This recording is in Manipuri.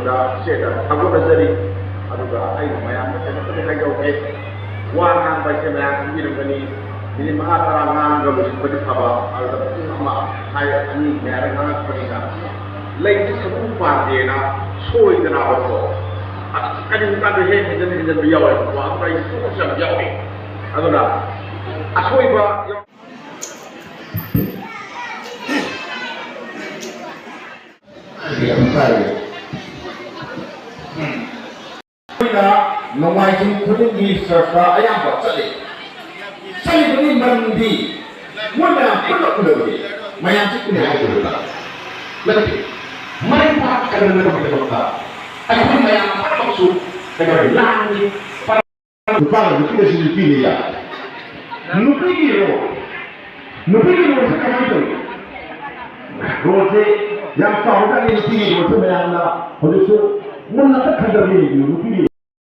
da seda ago da jari aduga ai maya ta ta ta ga oke wa nan bai sai maya ni da gani ni ma tara nan ga musu ko ta ba alda amma hai ani ne ran nan ko ni ga lai ta sabu ba de na so ida na ba to kadin ka da he ne da biyawa wa ba yi so sha biyawa aduga a so ba Nongai jin kudin di serta ayam buat sali. Sali ini mandi. Mana pun boleh. Mayang cik ni ada juga. Lebih. Mereka kerana mereka berdoa. Aku mayang apa maksud? Dengan langit. Lupa lupa dari sini pilih ya. Lupa kilo sekarang itu. Rose yang tahu kan ini pilih rose mayang lah. Kalau so, mana tak kadar ini lupa.